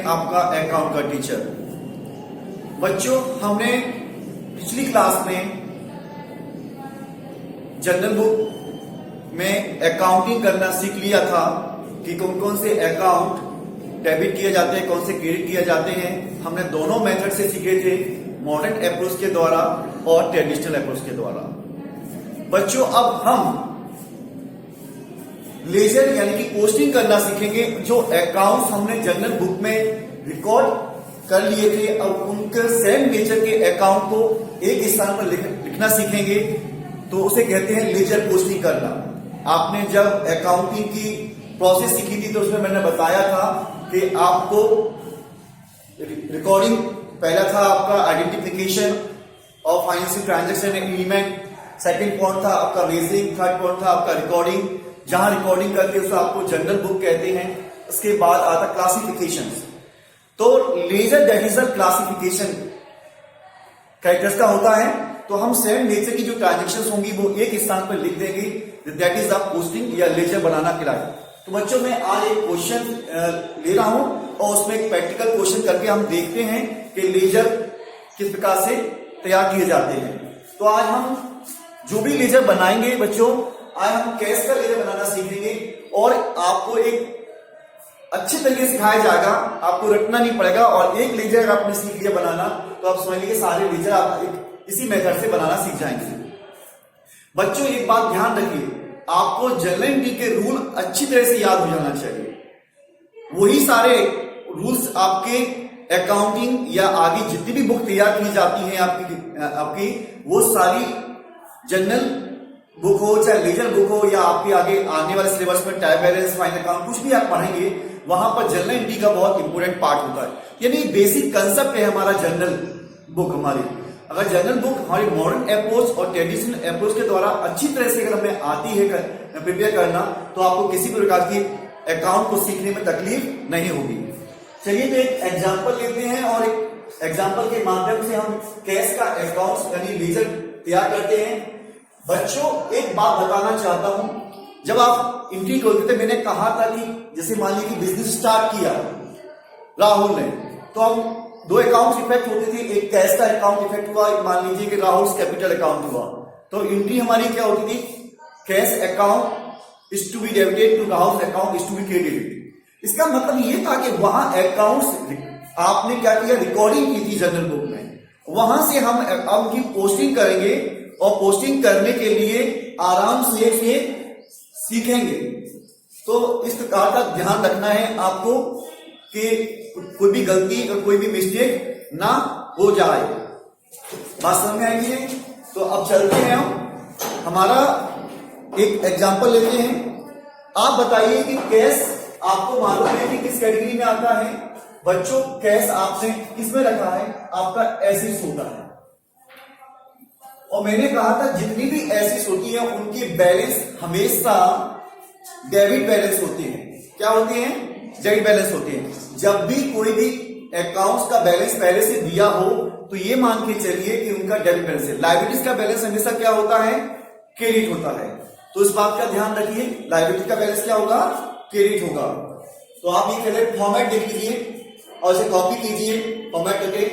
आपका अकाउंट का टीचर। बच्चों, हमने पिछली क्लास में जनरल बुक में अकाउंटिंग करना सीख लिया था कि कौन कौन से अकाउंट डेबिट किए जाते हैं, कौन से क्रेडिट किए जाते हैं। हमने दोनों मेथड से सीखे थे, मॉडर्न अप्रोच के द्वारा और ट्रेडिशनल अप्रोच के द्वारा। बच्चों, अब हम लेजर यानी कि पोस्टिंग करना सीखेंगे। जो अकाउंट्स हमने जनरल बुक में रिकॉर्ड कर लिए थे, अब उनके सेम नेचर के अकाउंट को एक स्थान पर लिखना सीखेंगे, तो उसे कहते हैं लेजर पोस्टिंग करना। आपने जब अकाउंटिंग की प्रोसेस सीखी थी तो उसमें मैंने बताया था कि आपको रिकॉर्डिंग, पहला था आपका identification of financial transaction element, second point था आपका रेजिंग, थर्ड पॉइंट था आपका रिकॉर्डिंग। जहां रिकॉर्डिंग करते हैं उसे आपको जनरल बुक कहते हैं। उसके बाद आता क्लासिफिकेशन। तो ledger that is a classification characters का होता है। तो हम सेम नेचर की जो ट्रांजेक्शन होंगी वो एक स्थान पर लिख देंगे, दैट इज द पोस्टिंग या लेजर बनाना कहलाएगा। तो बच्चों, मैं आज एक क्वेश्चन ले रहा हूं और उसमें एक प्रैक्टिकल क्वेश्चन करके हम देखते हैं कि लेजर किस प्रकार से तैयार किए जाते हैं। तो आज हम जो भी लेजर बनाएंगे बच्चों, आज हम कैश का लेजर बनाना सीखेंगे और आपको एक अच्छे तरीके से सिखाया जाएगा, आपको रटना नहीं पड़ेगा। और एक लेजर अगर आपने सीख लिया बनाना तो आप समझ लीजिए सारे लेजर आप इसी मेथड से बनाना सीख जाएंगे। बच्चों, एक बात ध्यान रखिए, आपको जनरल एंट्री के रूल अच्छी तरह से याद हो जाना चाहिए। वही सारे रूल्स आपके अकाउंटिंग या आगे जितनी भी बुक तैयार की जाती है आपकी वो सारी जनरल बुक हो चाहे लेजर बुक हो या आपके आगे आने वाले सिलेबस में टाइप बैलेंस, फाइनल अकाउंट कुछ भी आप पढ़ेंगे, वहां पर जनरल एंट्री का बहुत इंपॉर्टेंट पार्ट होता है। यानी बेसिक कंसेप्ट है हमारा जनरल बुक हमारी। अगर जनरल बुक हमारी मॉडर्न अप्रोच और ट्रेडिशनल अप्रोच के द्वारा अच्छी तरह से अगर हमें आती है प्रिपेयर करना, तो आपको किसी भी प्रकार की अकाउंट को सीखने में तकलीफ नहीं होगी। चलिए तो एक एग्जाम्पल लेते हैं और एक एग्जाम्पल के माध्यम से हम कैश का अकाउंट यानी लेजर तैयार करते हैं। बच्चों, एक बात बताना चाहता हूं, जब आप एंट्री खोलते थे मैंने कहा था कि जैसे मान लीजिए कि बिजनेस स्टार्ट किया राहुल ने, तो हम दो अकाउंट इफेक्ट होते थे, एक कैश का अकाउंट इफेक्ट हुआ, एक मान लीजिए कि राहुल कैपिटल अकाउंट हुआ। तो एंट्री हमारी क्या होती थी, cash account is to be debited to Rahul account is to be credited. इसका मतलब ये था कि वहां अकाउंट आपने क्या किया, रिकॉर्डिंग की थी जनरल बुक में, वहां से हम उनकी पोस्टिंग करेंगे और पोस्टिंग करने के लिए आराम से सीखेंगे। तो इस प्रकार का ध्यान रखना है आपको कि कोई भी गलती और कोई भी मिस्टेक ना हो जाए। बात समझ में आएगी? तो अब चलते हैं, हम हमारा एक एग्जांपल लेते हैं। आप बताइए कि कैश आपको मालूम है कि किस कैटेगरी में आता है? बच्चों, कैश आपने किसमें रखा है? आपका एसेट्स होता है। और मैंने कहा था जितनी भी एसेट्स होती है उनकी बैलेंस हमेशा डेबिट बैलेंस होती है। क्या होती है? डेबिट बैलेंस होती है। जब भी कोई भी अकाउंट्स का बैलेंस पहले से दिया हो तो ये मान के चलिए कि उनका डेबिट बैलेंस है। लायबिलिटीज का बैलेंस हमेशा क्या होता है? क्रेडिट होता है। तो इस बात का ध्यान रखिए, लायबिलिटी का बैलेंस क्या होगा? क्रेडिट होगा। तो आप ये पहले फॉर्मेट देख लीजिए और इसे कॉपी कीजिए फॉर्मेट करके।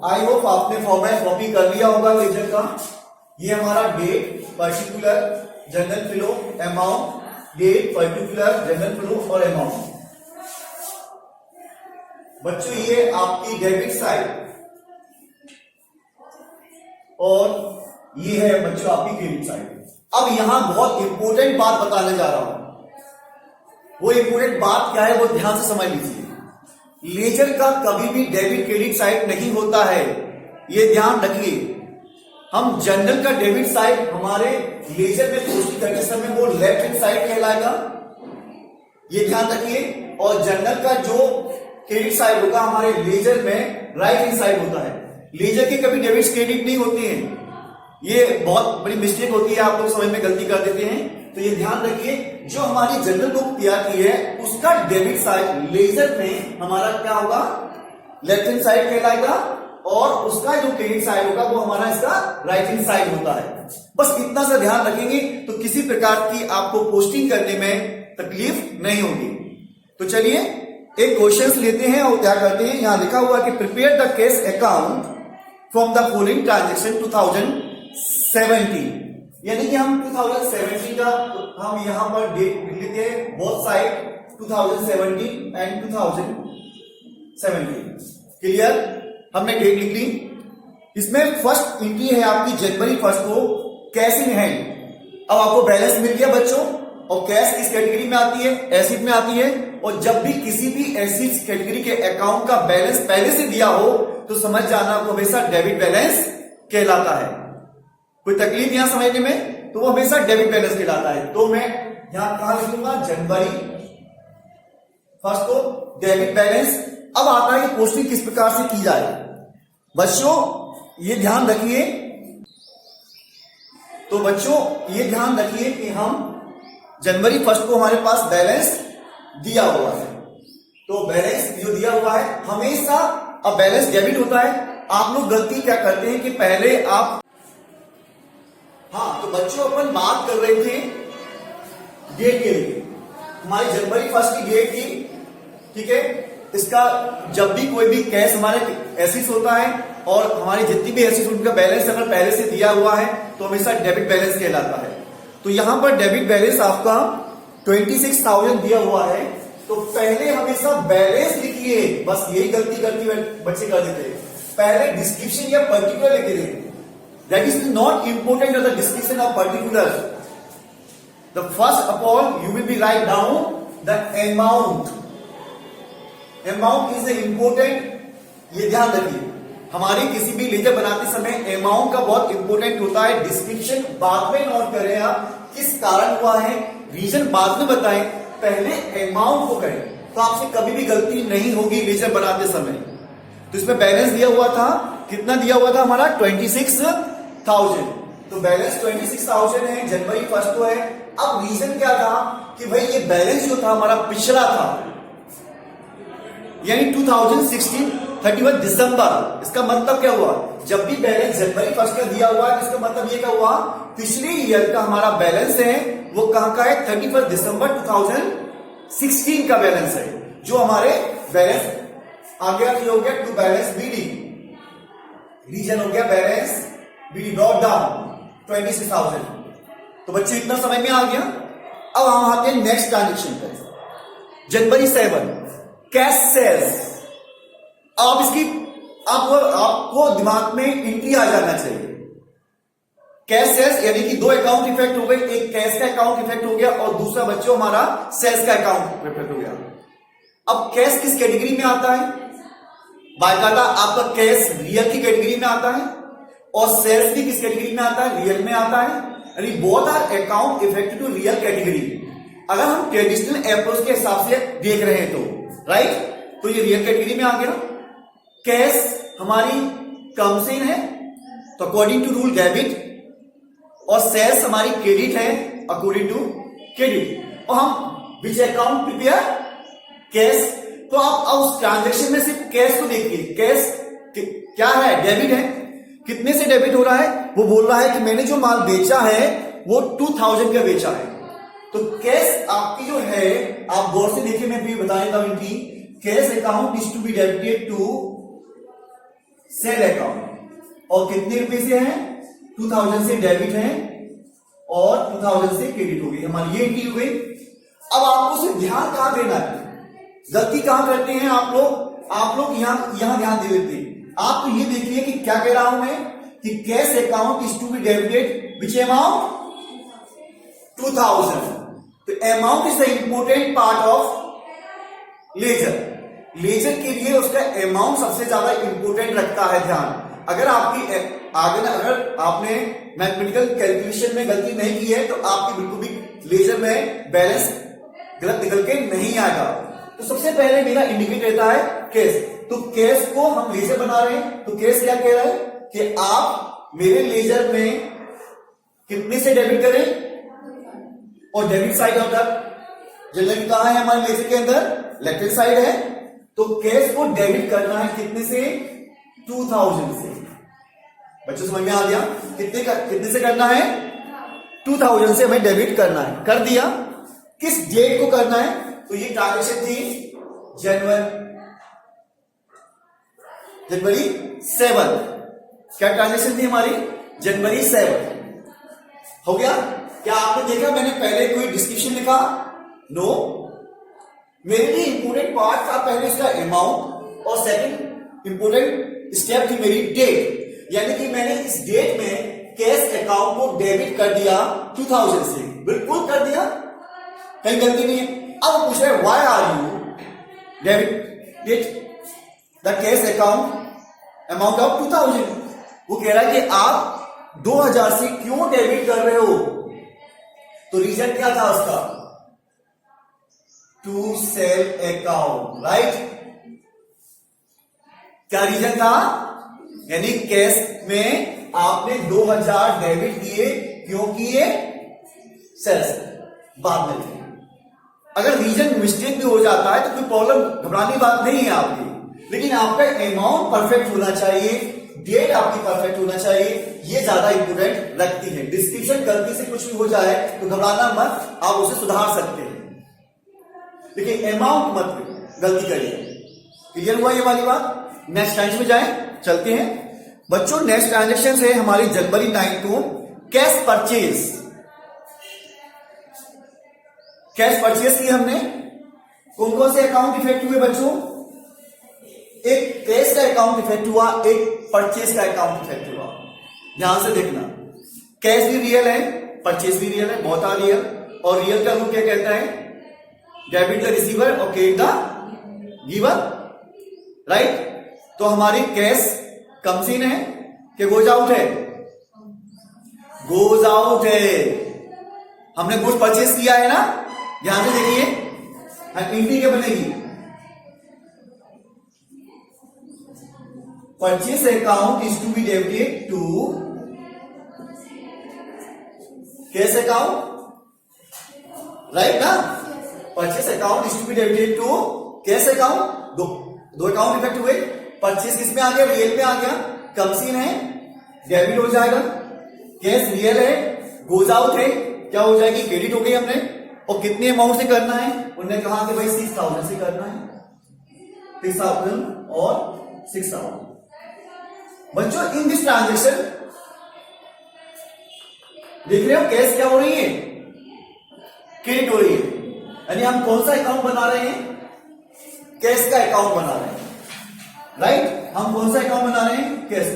आई होप आपने फॉर्मेट कॉपी कर लिया होगा लेजर का। ये हमारा date, particular, journal folio, amount, date, particular, journal folio और अमाउंट। बच्चों, ये आपकी डेबिट साइड और ये है बच्चों आपकी क्रेडिट साइड। अब यहां बहुत इंपॉर्टेंट बात बताने जा रहा हूं। वो इंपॉर्टेंट बात क्या है वो ध्यान से समझ लीजिए। लेजर का कभी भी डेबिट क्रेडिट साइड नहीं होता है, ये ध्यान रखिए। हम जनरल का डेबिट साइड हमारे लेजर में पोस्टिंग करते समय वो लेफ्ट हैंड साइड कहलाएगा, ये ध्यान रखिए। और जनरल का जो क्रेडिट साइड होगा हमारे लेजर में राइट हैंड साइड होता है। लेजर के कभी डेबिट क्रेडिट नहीं होते हैं, ये बहुत बड़ी मिस्टेक होती है, आप लोग समझ में गलती कर देते हैं। तो ये ध्यान रखिए, जो हमारी जनरल बुक तैयार की है उसका डेबिट साइड लेजर में हमारा क्या होगा? लेफ्ट हैंड साइड कहलाएगा और उसका जो क्रेडिट साइड होगा वो हमारा इसका राइट हैंड साइड होता है। बस इतना सा ध्यान रखेंगे तो किसी प्रकार की आपको पोस्टिंग करने में तकलीफ नहीं होगी। तो चलिए एक क्वेश्चन लेते हैं और क्या करते हैं। यहां लिखा हुआ है कि prepare the cash account from the following transaction 2017, यानी कि हम 2017 का हम यहां पर डेट लिख लेते हैं बोथ साइड 2017 एंड 2017। क्लियर, हमने डेट लिख ली। इसमें फर्स्ट एंट्री है आपकी जनवरी 1 को कैश इन हैंड। अब आपको बैलेंस मिल गया बच्चों, और कैश किस कैटेगरी में आती है? एसिड में आती है। और जब भी किसी भी एसिड कैटेगरी के अकाउंट का बैलेंस पहले से दिया हो तो समझ जाना वो हमेशा डेबिट बैलेंस कहलाता है। कोई तकलीफ यहां समझने में? तो वो हमेशा डेबिट बैलेंस कहलाता है। तो मैं यहां कहां लिखूंगा? जनवरी 1 को डेबिट बैलेंस। अब आता है कि पोस्टिंग किस प्रकार से की जाए। बच्चों ये ध्यान रखिए, तो बच्चों ये ध्यान रखिए कि हम जनवरी 1 को हमारे पास बैलेंस दिया हुआ है, तो बैलेंस जो दिया हुआ है हमेशा, अब बैलेंस डेबिट होता है। आप लोग गलती क्या करते हैं कि पहले आप, हाँ तो बच्चों अपन बात कर रहे थे डेट के लिए। हमारी जनवरी 1 की डेट थी, ठीक है। इसका जब भी कोई भी कैश हमारे एसिस होता है और हमारी जितनी भी एसिस उनका बैलेंस अगर पहले से दिया हुआ है तो हमेशा डेबिट बैलेंस कहलाता है। तो यहां पर डेबिट बैलेंस आपका 26,000 दिया हुआ है, तो पहले हमेशा बैलेंस लिखिए। बस यही गलती बच्चे कर देते हैं, पहले डिस्क्रिप्शन या पर्टिकुलर लिख देते। That is not important the description of particular. The first of all you will be write down the amount. Amount is important, ये ध्यान रखिए। हमारी किसी भी लेजर बनाते समय अमाउंट का बहुत इंपोर्टेंट होता है। डिस्क्रिप्शन बाद में नोट करें, आप किस कारण हुआ है, रीजन बाद में बताएं, पहले अमाउंट को करें, तो आपसे कभी भी गलती नहीं होगी लेजर बनाते समय। तो इसमें बैलेंस दिया हुआ था, कितना दिया हुआ था हमारा? 26,000। तो बैलेंस 26,000 है, जनवरी 1 को है। अब रीजन क्या था कि भाई ये बैलेंस जो था हमारा पिछला था, यानी 2016 31 दिसंबर। इसका मतलब क्या हुआ? जब भी बैलेंस जनवरी 1 का दिया हुआ है तो इसका मतलब ये क्या हुआ? पिछले ईयर का हमारा बैलेंस है वो कहां का है? 31 दिसंबर 2016 का बैलेंस है, जो हमारे बैलेंस आ गया। ये हो गया टू बैलेंस बीडी, रीजन हो गया बैलेंस बीडी ब्रॉट डाउन 26,000। तो बच्चे इतना समझ में आ गया। अब हम आते हैं नेक्स्ट ट्रांजेक्शन पर, जनवरी 7 कैश सेल्स। अब इसकी आपको दिमाग में एंट्री आ जाना चाहिए। कैश सेल्स यानी कि दो अकाउंट इफेक्ट हो गए, एक कैश का अकाउंट इफेक्ट हो गया और दूसरा बच्चों हमारा सेल्स का अकाउंट इफेक्ट हो गया। अब कैश किस कैटेगरी में आता है? बाकायदा आपका कैश रियल की कैटेगरी में आता है और सेल्स भी किस कैटेगरी में आता है? रियल में आता है। यानी both are account effect to real category, अगर हम ट्रेडिशनल अप्रोच के हिसाब से देख रहे हैं तो, राइट। तो ये रियल कैटेगरी में आ गया। कैश हमारी कम से है तो अकॉर्डिंग टू रूल डेबिट, और सेल्स हमारी क्रेडिट है अकॉर्डिंग टू क्रेडिट। और हम विच अकाउंट प्रिपेयर? कैश। तो आप अब उस ट्रांजेक्शन में सिर्फ कैश को देखिए। कैश क्या है? डेबिट है। कितने से डेबिट हो रहा है? वो बोल रहा है कि मैंने जो माल बेचा है वो 2000 का बेचा है। तो कैश आपकी जो है, आप गौर से देखिए, मैं भी बता देता हूं इनकी। Cash account is to be debited to sale account, और कितने रुपए से है? 2000 से डेबिट है और 2000 से क्रेडिट हो गई हमारी, ये एंट्री हो गई। अब आपको सिर्फ ध्यान कहां देना है, गलती कहां करते हैं आप लोग यहां ध्यान दे देते हैं। आप तो ये देखिए कि क्या कह रहा हूं मैं कि cash account is to be debited which amount? 2000। तो amount is the important part of ledger. Ledger के लिए उसका अमाउंट सबसे ज्यादा इंपोर्टेंट रखता है ध्यान। अगर आपने मैथमेटिकल कैलकुलेशन में गलती नहीं की है तो आपकी बिल्कुल भी लेजर में बैलेंस गलत निकल के नहीं आएगा। तो सबसे पहले मेरा इंडिकेट रहता है कैश। तो कैश को हम लेजर बना रहे हैं, तो कैश क्या कह रहा है कि आप मेरे लेजर में कितने से डेबिट करें, और debit side of the general कहां है हमारे लेजर के अंदर? लेफ्ट हैंड साइड है। तो कैश को डेबिट करना है कितने से? 2000 से। बच्चों समझ में आ गया? कितने से करना है? 2000 से हमें डेबिट करना है। कर दिया। किस डेट को करना है? तो ये ट्रांजेक्शन थी जनवरी 7। क्या ट्रांजेक्शन थी हमारी? जनवरी 7। हो गया? क्या आपने देखा मैंने पहले कोई डिस्क्रिप्शन लिखा? नो। मेरे लिए इंपोर्टेंट पार्ट था पहले इसका अमाउंट और सेकंड इंपोर्टेंट स्टेप थी मेरी डेट। यानी कि मैंने इस डेट में कैश अकाउंट को डेबिट कर दिया 2000 से। बिल्कुल कर दिया, कहीं गलती नहीं है। अब पूछ रहे why are you debit the cash account amount of 2000। वो कह रहा है कि आप 2000 से क्यों डेबिट कर रहे हो? तो रीजन क्या था उसका? To sale account, right? क्या रीजन था? यानी कैश में आपने 2000 डेबिट किए, क्यों किए? सेल्स बाद में थे। अगर रीजन मिस्टेक भी हो जाता है तो कोई प्रॉब्लम, घबराने की बात नहीं है आपकी, लेकिन आपका अमाउंट परफेक्ट होना चाहिए, डेट आपकी परफेक्ट होना चाहिए, ये ज्यादा इंपोर्टेंट रखती है। डिस्क्रिप्शन गलती से कुछ भी हो जाए तो घबराना मत, आप उसे सुधार सकते हैं, लेकिन अमाउंट मत गलती करिए। क्लियर हुआ ये वाली बात? नेक्स्ट टाइम में जाएं, चलते हैं बच्चों। नेक्स्ट ट्रांजेक्शन है हमारी जनवरी 9 को कैश परचेज। कैश परचेज की हमने। कौन कौन से अकाउंट इफेक्ट हुए बच्चों? एक कैश का अकाउंट इफेक्ट हुआ, एक परचेज का अकाउंट इफेक्ट हुआ। ध्यान से देखना, कैश भी रियल है, परचेज भी रियल है, बहुत रियल। और रियल का रूल क्या कहता है? डेबिट द रिसीवर और क्रेडिट द गिवर, राइट? तो हमारी कैश कम सीन है कि गोज आउट है? गोज आउट है। हमने गुड्स परचेज किया है ना, ध्यान से देखिए, एंट्री क्या बनेगी? Purchase account is to be debited to cash account, right ना? Purchase account is to be debited to cash account. दो अकाउंट इफेक्ट हुए। परचेज किस में आ गया? रियल में आ गया। कम सीन है, डेबिट हो जाएगा। कैश रियल है, गोज आउट है, क्या हो जाएगी? क्रेडिट हो गई हमने। और कितने अमाउंट से करना है? उन्होंने कहा कि भाई 6000 से करना है। 6000 और 6000। बच्चों इन दिस ट्रांजेक्शन देख रहे हो कैश क्या हो रही है? क्रेडिट हो रही है। यानी हम कौन सा अकाउंट बना रहे हैं? कैश का अकाउंट बना रहे हैं, राइट? हम कौन सा अकाउंट बना रहे हैं? कैश।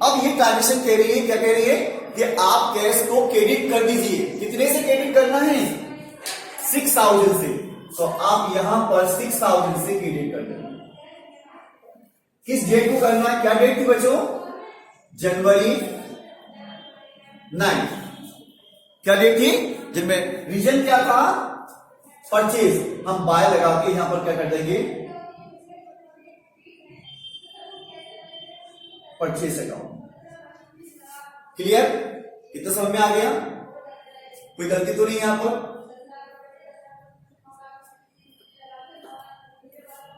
अब ये ट्रांजेक्शन कह रही है, क्या कह रही है? कि आप कैश को क्रेडिट कर दीजिए। कितने से क्रेडिट करना है? 6000 से। तो आप यहां पर 6000 से क्रेडिट कर देना। किस डेट को करना है? क्या डेट थी बच्चों? जनवरी 9। क्या डेट थी? जिनमें रीजन क्या था? परचेज। हम बाय लगा के यहां पर क्या कर देंगे? Purchase account. क्लियर? कितना समझ में आ गया? कोई गलती तो नहीं है यहां पर?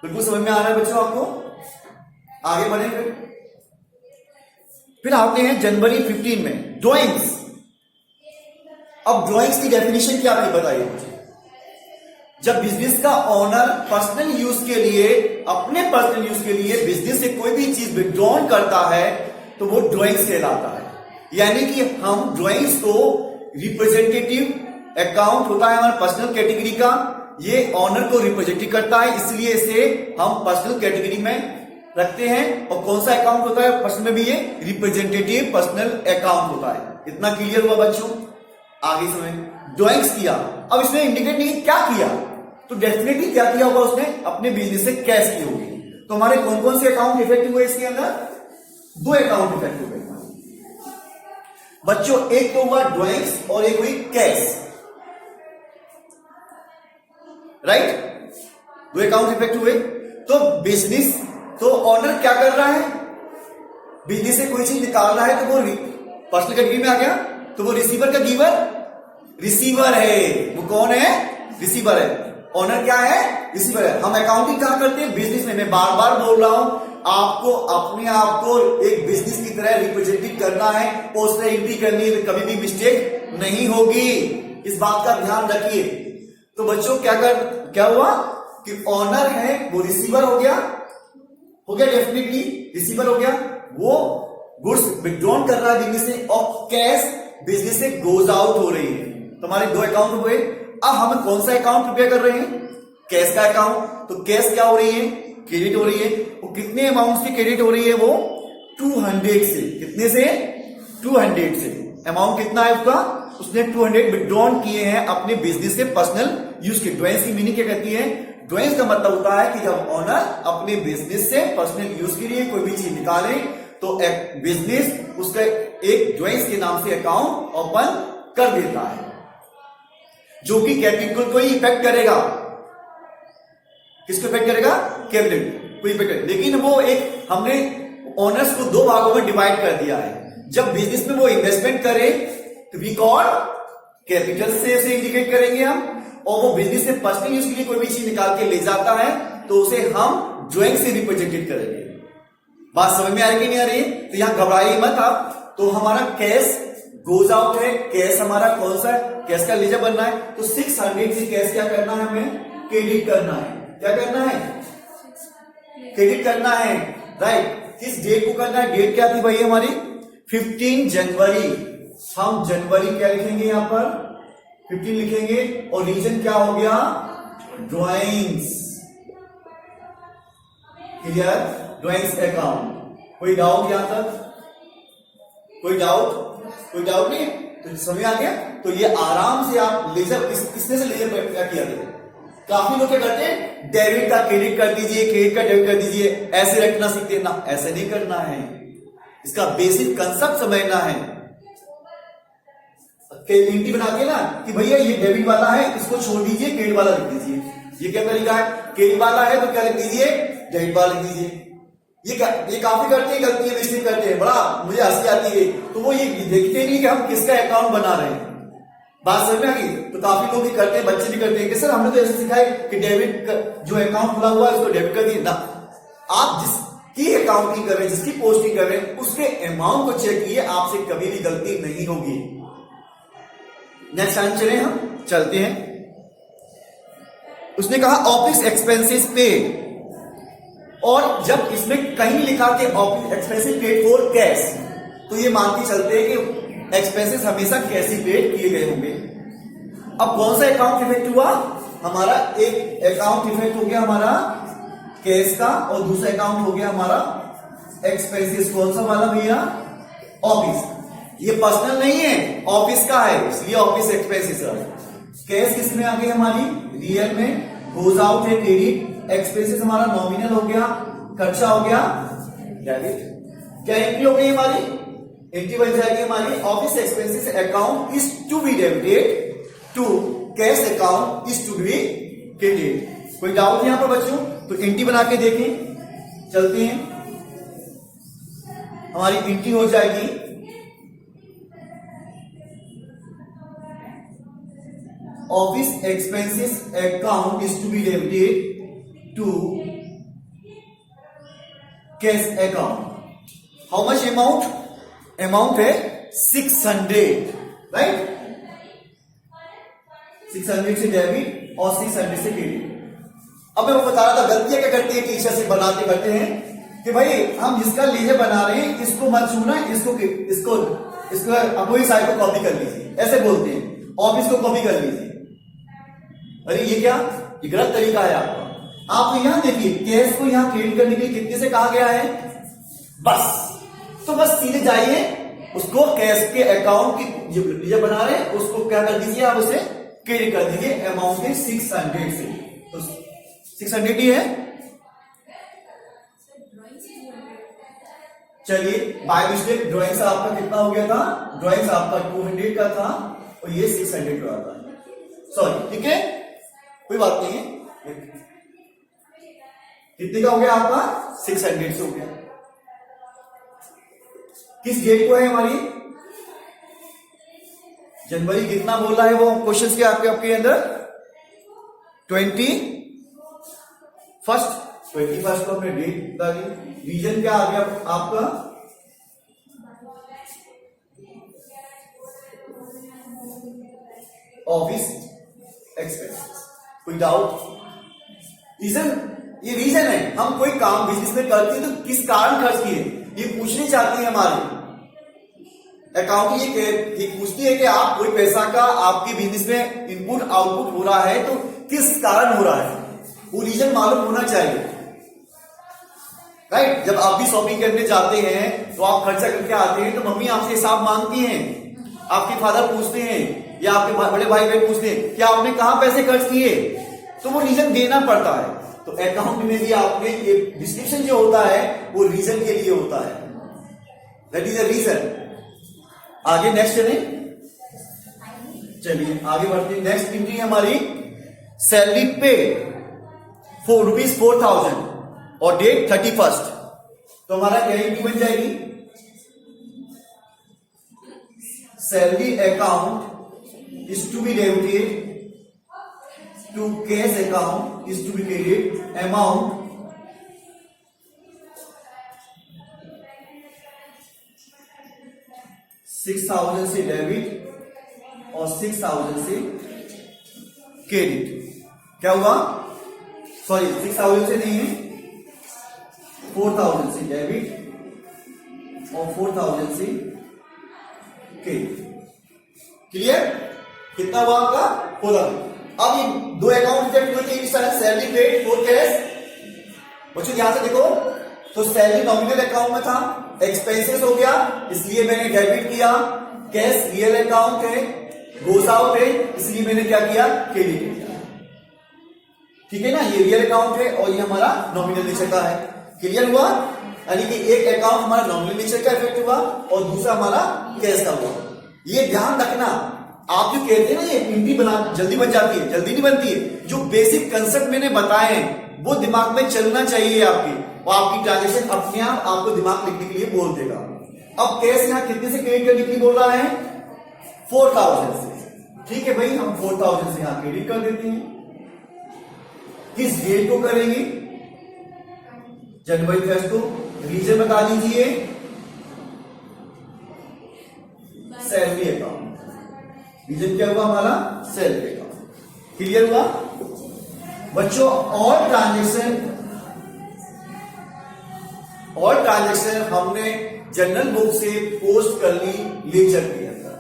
बिल्कुल समझ में आ रहा है बच्चों आपको? आगे बढ़े फिर आते हैं जनवरी 15 में ड्राइंग्स। अब ड्राइंग्स की डेफिनेशन क्या थी बताइए मुझे। जब बिजनेस का ओनर पर्सनल यूज के लिए, अपने पर्सनल यूज के लिए बिजनेस से कोई भी चीज विड्रॉन करता है तो वो ड्राइंग्स कहलाता है। यानी कि हम ड्राइंग्स को रिप्रेजेंटेटिव अकाउंट होता है हमारा पर्सनल कैटेगरी का, ये ऑनर को रिप्रेजेंट करता है, इसलिए इसे हम पर्सनल कैटेगरी में रखते हैं। और कौन सा अकाउंट होता है पर्सनल में भी? ये रिप्रेजेंटेटिव पर्सनल अकाउंट होता है। इतना क्लियर हुआ बच्चों? आगे समझ। ड्राइंग्स किया, अब इसने इंडिकेट नहीं क्या किया, तो डेफिनेटली क्या किया होगा उसने? अपने बिजनेस से कैश की होगी। तो हमारे कौन कौन से अकाउंट इफेक्ट हुए इसके अंदर? 2 अकाउंट इफेक्ट हुए बच्चों। एक तो हुआ ड्राइंग्स और एक हुई कैश, राइट? 2 अकाउंट इफेक्ट हुए। तो बिजनेस, तो ऑनर क्या कर रहा है? बिजनेस से कोई चीज निकाल रहा है तो वो पर्सनल कैटेगरी में आ गया, तो वो रिसीवर का गिवर रिसीवर है। वो कौन है? रिसीवर है। ऑनर क्या है? रिसीवर है। हम अकाउंटिंग कहां करते हैं? बिजनेस में। मैं बार बार बोल रहा हूं, आपको अपने आप को एक बिजनेस की तरह रिप्रेजेंटेटिव करना है और उसमें एंट्री करनी है, तो कभी भी मिस्टेक नहीं होगी। इस बात का ध्यान रखिए। तो बच्चों क्या हुआ कि ऑनर है वो रिसीवर हो गया डेफिनेटली रिसीवर हो गया, वो गुड्स विड्रॉन कर रहा है बिजनेस से और कैश बिजनेस से गोज आउट हो रही है। तो हमारे दो अकाउंट हुए। अब हम कौन सा अकाउंट प्रिपेयर कर रहे हैं? कैश का अकाउंट। तो कैश क्या हो रही है? क्रेडिट हो रही है। वो कितने अमाउंट की क्रेडिट हो रही है? वो 200 से। कितने से? 200 से। अमाउंट कितना है उसका? उसने 200 विड्रॉन किए हैं अपने बिजनेस से पर्सनल यूज के। ड्रॉइंग्स की मीनिंग क्या कहती है? ड्रॉइंग्स का मतलब होता है कि जब ऑनर अपने बिजनेस से पर्सनल यूज के लिए कोई भी चीज निकाले तो एक बिजनेस उसका एक ड्रॉइंग्स के नाम से अकाउंट ओपन कर देता है, जो कि कैपिटल को ही इफेक्ट करेगा। किसको इफेक्ट करेगा? कैपिटल को इफेक्ट करेगा। लेकिन वो एक हमने ओनर्स को दो भागों में डिवाइड कर दिया है। जब बिजनेस में वो इन्वेस्टमेंट करे तो वी कॉल कैपिटल से उसे इंडिकेट करेंगे हम, और वो बिजनेस से पर्सनल यूज के लिए कोई भी चीज निकाल के ले जाता है तो उसे हम ड्रॉइंग से रिप्रेजेंटेड करेंगे। बात समझ में आ रही कि नहीं आ रही? तो यहां घबराइए मत आप। तो हमारा कैश गोज आउट है। कैश हमारा कौन सा है? कैश का लेजर बनना है। तो 600 से कैश क्या करना है? हमें क्रेडिट करना है। क्या करना है? क्रेडिट करना है, राइट। किस डेट को करना है? डेट क्या थी भाई हमारी? 15 जनवरी। हम जनवरी क्या लिखेंगे? यहां पर 15 लिखेंगे। और रीजन क्या हो गया? ड्रॉइंग्स। क्लियर? Drawings account. कोई डाउट यहां तक? कोई डाउट नहीं? तो समझ आ गया। तो ये आराम से आप लेजर किसने से लेजर क्या किया था? काफी लोग क्या करते हैं? डेबिट का क्रेडिट कर दीजिए, क्रेडिट का डेबिट कर दीजिए, ऐसे रखना सीखते ना। ऐसे नहीं करना है। इसका बेसिक कंसेप्ट समझना है। एंट्री बना के ना कि भैया ये डेबिट वाला है, इसको छोड़ दीजिए, क्रेडिट वाला लिख दीजिए। ये क्या तरीका है? क्रेडिट वाला है तो क्या लिख दीजिए? डेबिट वाला लिख दीजिए। ये काफी करते हैं, गलती है, मिस्टेक करते हैं, बड़ा मुझे हंसी आती है। तो वो ये देखते नहीं कि हम किसका अकाउंट बना रहे हैं। बात समझ में आ गई? तो काफी लोग भी करते हैं, बच्चे भी करते हैं कि सर हमने तो ऐसे सिखाया कि डेबिट जो अकाउंट खुला हुआ है उसको डेबिट कर दिए ना। आप जिसकी अकाउंटिंग कर रहे हैं, जिसकी पोस्टिंग कर रहे हैं, उसके अमाउंट को चेक किए, आपसे कभी भी गलती नहीं होगी। नेक्स्ट टाइम चले, हम चलते हैं। उसने कहा ऑफिस एक्सपेंसेस पे, और जब इसमें कहीं लिखा कि office expenses paid for cash, तो ये मान के चलते हैं कि एक्सपेंसेस हमेशा कैश ही पेड किए गए होंगे। अब कौन सा अकाउंट इफेक्ट हुआ? हमारा एक अकाउंट इफेक्ट हो गया हमारा कैश का, और दूसरा अकाउंट हो गया हमारा एक्सपेंसेस। कौन सा वाला भैया? ऑफिस। ये पर्सनल नहीं है, ऑफिस का है, इसलिए ऑफिस एक्सपेंसेस है। कैश किस में आ गई हमारी? रियल में। गोज आउट है क्रेडिट। एक्सपेंसेस हमारा नॉमिनल हो गया, खर्चा हो गया डेबिट। क्या एंट्री हो गई हमारी? एंट्री बन जाएगी हमारी office expenses account is to be debited to cash account is to be credited. कोई डाउट यहां पर बच्चों? तो एंट्री बना के देखें, चलते हैं। हमारी एंट्री हो जाएगी office expenses account is to be debited to cash account. How much amount? Amount है 600, राइट। 600 से डेबिट और 600 से क्रेडिट। अब मैं बता रहा था गलतियां क्या करती है टीचर से बनाते करते हैं कि भाई हम जिसका लेजर बना रहे हैं इसको मत छूना, इसको अपोजिट साइड को कॉपी कर लीजिए, ऐसे बोलते हैं। ऑफिस को कॉपी कर लीजिए। अरे ये क्या? ये गलत तरीका है आपका। आप यहां देखिए, कैश को यहां क्रेडिट करने के लिए कितने से कहा गया है? बस। तो बस सीधे जाइए, उसको कैश के अकाउंट की जो बना रहे हैं उसको क्या कर दीजिए, आप उसे क्रेडिट कर दीजिए अमाउंट है 600 से। तो 600 ही है। चलिए बाय मिस्टेक ड्राइंग से आपका कितना हो गया था? ड्राइंग आपका 200 का था और ये 600 का था। सॉरी, ठीक है, कोई बात नहीं है। कितने का हो गया आपका? 600 से हो गया। किस डेट को है हमारी? जनवरी। कितना बोला है वो क्वेश्चन के आपके अंदर? 21 21 को हमने डेट डाली। रीजन क्या आ गया आपका, ऑफिस एक्सपेंसेस। कोई डाउट? रीजन, ये रीजन है, हम कोई काम बिजनेस में करते हैं तो किस कारण खर्च किए ये पूछनी चाहती है हमारी अकाउंटिंग। ये पूछती है कि आप कोई पैसा का आपके बिजनेस में इनपुट आउटपुट हो रहा है तो किस कारण हो रहा है, वो रीजन मालूम होना चाहिए, राइट। जब आप भी शॉपिंग करने जाते हैं तो आप खर्चा करके आते हैं तो मम्मी आपसे हिसाब मांगती हैं, आपके फादर पूछते हैं या आपके बड़े भाई बहन पूछते हैं कि आपने कहां पैसे खर्च किए, तो वो रीजन देना पड़ता है। तो अकाउंट में भी आपने ये डिस्क्रिप्शन जो होता है वो रीजन के लिए होता है, दैट इज अ रीजन। आगे नेक्स्ट चले, चलिए आगे बढ़ते हैं। नेक्स्ट एंट्री हमारी सैलरी पे ₹4,000 और डेट 31। तो हमारा क्या एंट्री बन जाएगी, salary account is to be debited to cash account is to be credited amount $6,000 से डेबिट और 6,000 से क्रेडिट। क्या हुआ, सॉरी 6,000 से नहीं है, 4,000 से डेबिट और 4,000 से क्रेडिट। क्लियर? कितना हुआ आपका 4,000। अब ये दो अकाउंट रिजेक्ट हुए थे, सैलरी पेड फॉर कैश। बच्चों ध्यान से देखो, तो सैलरी नॉमिनल अकाउंट में था, एक्सपेंसेस हो गया इसलिए मैंने डेबिट किया, कैश रियल अकाउंट है, गोस आउट है इसलिए मैंने क्या किया, क्रेडिट किया। ठीक है ना, ये रियल अकाउंट है और ये हमारा नॉमिनल नेचर का है। क्लियर हुआ? यानी कि एक अकाउंट हमारा नॉमिनल नेचर का इफेक्ट हुआ और दूसरा हमारा कैश का हुआ। ये ध्यान रखना, आप जो कहते हैं ना ये एंट्री बना जल्दी बन जाती है, जल्दी नहीं बनती है। जो बेसिक कंसेप्ट मैंने बताए हैं वो दिमाग में चलना चाहिए आपके, और आपकी ट्रांजेक्शन अपने आप आपको दिमाग लिखने के लिए बोल देगा। अब कैश यहां कितने से क्रेडिट करने के लिए बोल रहा है, 4,000 से। ठीक है भाई, हम 4,000 से यहां क्रेडिट कर देते हैं। किस डेट को करेंगे, जनवरी 1 को। रीजन बता दीजिए, सैलरी अकाउंट। रीजन क्या हुआ हमारा, सैलरी अकाउंट। क्लियर हुआ बच्चों? और ट्रांजेक्शन हमने जनरल बुक से पोस्ट कर ली लेजर के अंदर।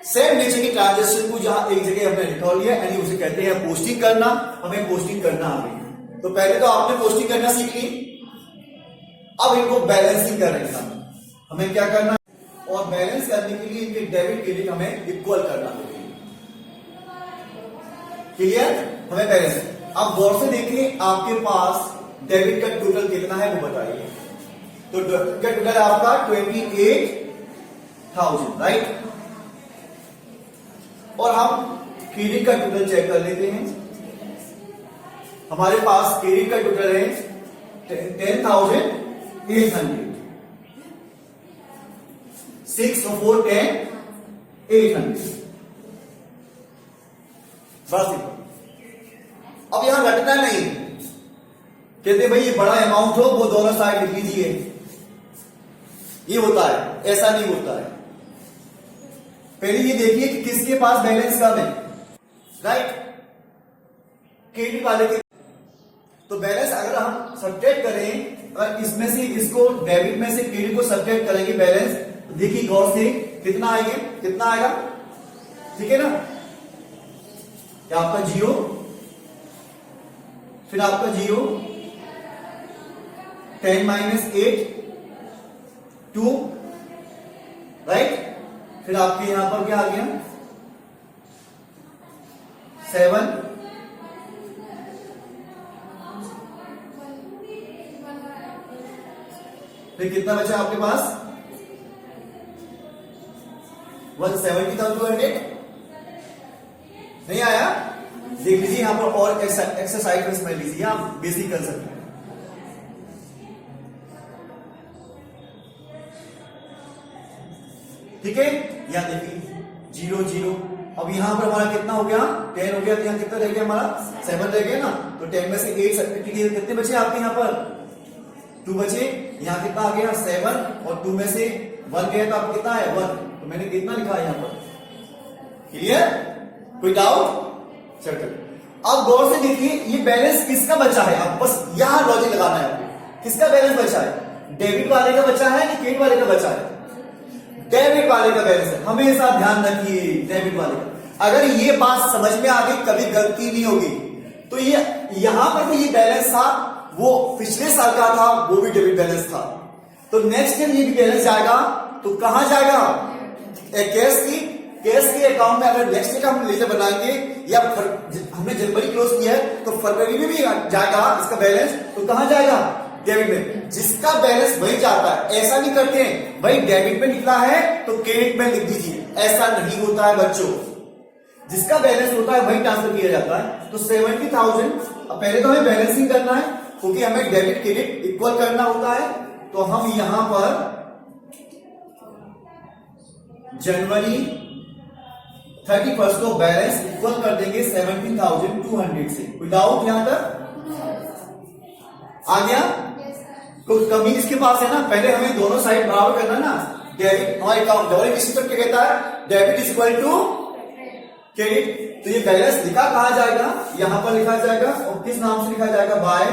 सेम नेचर की ट्रांजेक्शन को जहां एक जगह हमने रिकॉर्ड लिया, यानी उसे कहते हैं पोस्टिंग करना। हमें पोस्टिंग करना आ गई, तो पहले तो आपने पोस्टिंग करना सीख ली, अब इनको बैलेंसिंग करेंगे। हमें क्या करना, और बैलेंस करने के लिए इनके डेबिट क्रेडिट हमें इक्वल करना होगा। क्लियर? हमें बैलेंस। अब गौर से देखिए, आपके पास डेबिट का टोटल कितना है वो बताइए। तो डेबिट का टोटल आपका 28,000, राइट। और हम क्रेडिट का टोटल चेक कर लेते हैं। हमारे पास क्रेडिट का टोटल है 10,800। 6 और 4 10 800। बस अब यहां रटना नहीं, कहते भाई ये बड़ा अमाउंट हो वो दोनों साइड लिख लीजिए, ये होता है, ऐसा नहीं होता है। पहले ये देखिए कि किसके पास बैलेंस कम है, राइट, क्रेडिट वाले के। तो बैलेंस अगर हम सब्ट्रैक्ट करें और इसमें से इसको डेबिट में से क्रेडिट को सब्ट्रैक्ट करेंगे बैलेंस, देखिए गौर से कितना आएगा, कितना आएगा, ठीक है ना। क्या आपका 0, फिर आपका 0, 10 - 8 2, राइट। फिर आपके यहां पर क्या आ गया 7, फिर कितना बचा आपके पास 170,200 नहीं आया। देख लीजिए यहां पर और एक्सरसाइज में समझ लीजिए, आप बेसिक कर सकते हैं। ठीक है, यहां देखिए 0 0 अब यहाँ पर हमारा कितना हो गया 10 हो गया, तो यहाँ कितना रह गया हमारा 7 रह गया ना, तो 10 में से 8 कितने बचे आपके यहाँ पर 2 बचे, यहाँ कितना आ गया 7 और 2 में से 1 गया तो आपको कितना है 1, तो मैंने कितना लिखा है यहाँ पर, क्लियर, कोई डाउट, चलो अब गौर से देखिए ये बैलेंस किसका बचा है, अब बस यहां लॉजिक लगाना है आपको, किसका बैलेंस बचा है, डेबिट वाले का बचा है कि क्रेडिट वाले का बचा है, डेबिट वाले का बैलेंस है, हमेशा ध्यान रखिए डेबिट वाले का। अगर ये बात समझ में आ गई कभी गलती नहीं होगी, तो ये यहां पर भी ये बैलेंस था, वो पिछले साल का था, वो भी डेबिट बैलेंस था, तो नेक्स्ट ईयर ये भी बैलेंस जाएगा, तो कहां जाएगा कैश के अकाउंट में। अगर नेक्स्ट ईयर का हम लेजर बनाएंगे या हमने जनवरी क्लोज किया है तो फरवरी में भी जाएगा इसका बैलेंस, तो कहां जाएगा डेबिट में, जिसका बैलेंस वही जाता है। ऐसा नहीं करते हैं भाई डेबिट में निकला है तो क्रेडिट में लिख दीजिए, ऐसा नहीं होता है बच्चों, जिसका बैलेंस होता है वही ट्रांसफर किया जाता है। तो 70,000 पहले तो हमें बैलेंसिंग करना है क्योंकि हमें डेबिट क्रेडिट इक्वल करना होता है, तो हम यहां पर जनवरी 31 को बैलेंस इक्वल कर देंगे 17,200 से। कोई डाउट यहां तक आ गया? कुछ कमी इसके पास है ना, पहले हमें दोनों साइड बराबर करना ना, डेबिट हमारे अकाउंट डबल डिस्ट्रीब्यूट क्या कहता है, debit is equal to credit. तो ये बैलेंस लिखा कहां जाएगा, यहां पर लिखा जाएगा, और किस नाम से लिखा जाएगा, by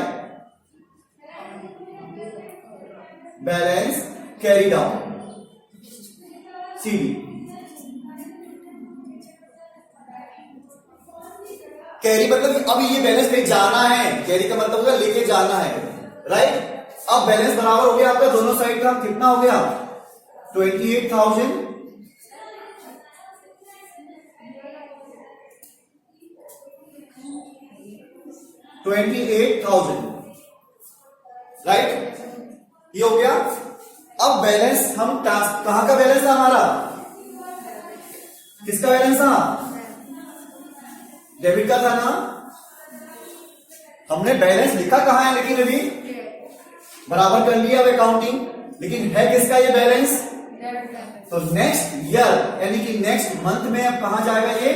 balance carry down CD. Carry मतलब अब ये बैलेंस ले जाना है, कैरी का मतलब होगा लेके जाना है, राइट। अब बैलेंस बराबर हो गया आपका दोनों साइड का, कितना हो गया 28,000 राइट, ये हो गया। अब बैलेंस हम कहां का बैलेंस था हमारा, किसका बैलेंस था, डेबिट का था ना, हमने बैलेंस लिखा कहां है, लेकिन अभी बराबर कर लिया अब अकाउंटिंग, लेकिन है किसका ये बैलेंस, तो नेक्स्ट ईयर यानी कि नेक्स्ट मंथ में अब कहां जाएगा, ये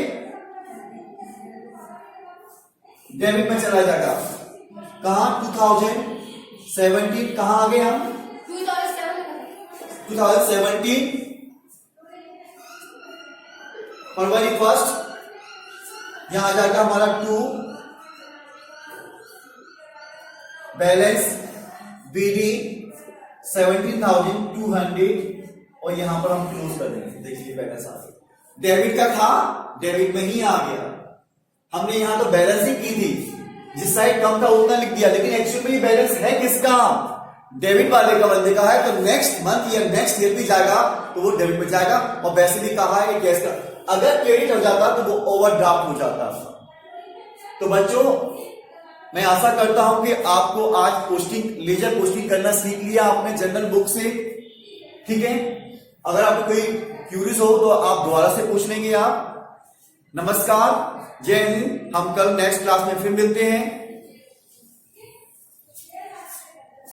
डेबिट में चला जाएगा। कहां 2017 कहां आ गए हम 2017 फरवरी 1 यहां आ जाएगा हमारा 2 बैलेंस बीडी 17,200 और यहां पर हम क्लोज कर देंगे। देखिए बैलेंस आ गया, डेबिट का था डेबिट में ही आ गया, हमने यहां तो बैलेंसिंग की थी, जिस साइड कम था उतना लिख दिया, लेकिन एक्चुअली में ये बैलेंस है किसका, डेबिट वाले का बंदे का है, तो नेक्स्ट मंथ या नेक्स्ट ईयर भी जाएगा तो वो डेबिट में जाएगा। और वैसे भी कहा है कि कैश का अगर क्रेडिट हो जाता तो वो ओवरड्राफ्ट हो जाता। तो बच्चों मैं आशा करता हूं कि आपको आज पोस्टिंग लेजर पोस्टिंग करना सीख लिया आपने जनरल बुक से, ठीक है। अगर आपको कोई क्यूरियस हो तो आप दोबारा से पूछ लेंगे आप। नमस्कार, जय हिंद, हम कल नेक्स्ट क्लास में फिर मिलते हैं।